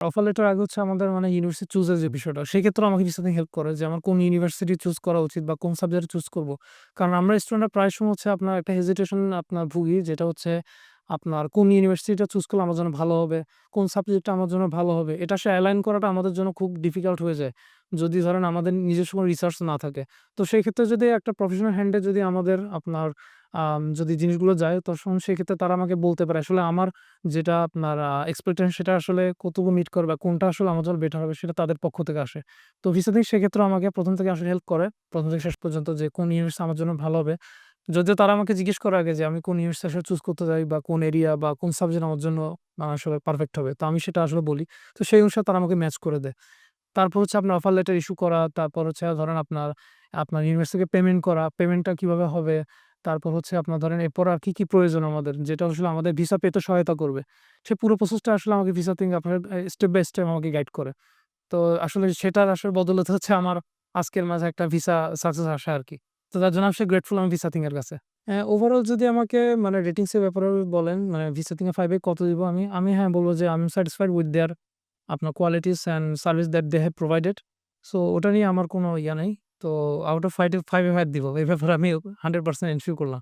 Offer letter আগে হচ্ছে আমাদের মানে ইউনিভার্সিটি চুজের যে বিষয়টা, সেক্ষেত্রেও আমাকে কিছুদিন হেল্প করে যে আমার কোন ইউনিভার্সিটি চুজ করা উচিত বা কোন সাবজেক্ট চুজ করব। কারণ আমরা স্টুডেন্টরা প্রায় সময় হচ্ছে আপনার একটা হেজিটেশন আপনার ভুগি, যেটা হচ্ছে আপনার কোন ইউনিভার্সিটিটা চুজ করলে আমার জন্য ভালো হবে, কোন সাবজেক্টটা আমার জন্য ভালো হবে। এটা আসলে অ্যালাইন করাটা আমাদের জন্য খুব ডিফিকাল্ট হয়ে যায়। যদি ধরেন আমাদের নিজস্ব কোনো রিসার্চ না থাকে। তো সেই ক্ষেত্রে যদি একটা প্রফেশনাল হ্যান্ডে যদি আমাদের আপনার যদি জিনিসগুলো যায়, তখন সেক্ষেত্রে তারা আমাকে বলতে পারে আসলে আমার যেটা আপনার এক্সপেকটেশন সেটা আসলে কতটুকু মিট করে বা কোনটা আসলে আমার জন্য বেটার হবে সেটা তাদের পক্ষ থেকে আসে। তো ভিসা সেক্ষেত্রে আমাকে ১ম থেকে আসলে হেল্প করে। ১ম থেকে শেষ পর্যন্ত যে কোন ইউনিভার্সিটি আমার জন্য ভালো হবে। যদিও তারা আমাকে জিজ্ঞেস করে আগে যে আমি কোন ইউনিভার্সিটি আসলে চুজ করতে চাই বা কোন এরিয়া বা কোন সাবজেক্ট আমার জন্য আসলে পারফেক্ট হবে। তো আমি সেটা আসলে বলি। তো সেই অনুসারে তারা আমাকে ম্যাচ করে দেয়। তারপর হচ্ছে আপনার অফার লেটার ইস্যু করা, তারপর হচ্ছে ধরেন আপনার ইউনিভার্সিটি থেকে পেমেন্ট করা, পেমেন্টটা কিভাবে হবে? তারপর হচ্ছে আপনার ধরেন এরপর আর কি প্রয়োজন আমাদের, যেটা আসলে আমাদের ভিসা পেতে সহায়তা করবে। সে পুরো প্রসেসটা আসলে আমাকে ভিসা থেকে আপনার স্টেপ বাই স্টেপ আমাকে গাইড করে। তো আসলে সেটার আসলে বদৌলতে হচ্ছে আমার আজকের মাঝে একটা ভিসা সাকসেস আসে আরকি। তো তার জন্য আমি গ্রেটফুল আমি ভিসা থিং এর কাছে। ওভারঅল যদি আমাকে মানে রেটিংস এর ব্যাপারে বলেন, মানে ভিসা থিং এ 5 এ কত দিব আমি? হ্যাঁ, বলব যে আমি স্যাটিসফাইড উইথ দেয়ার আপনার qualities and service that they have provided. So ওটা নিয়ে আমার কোনো ইয়া নেই। তো আউট অফ 5 এ 5 দিব। এই ব্যাপারে আমি 100% এনশিওর করলাম।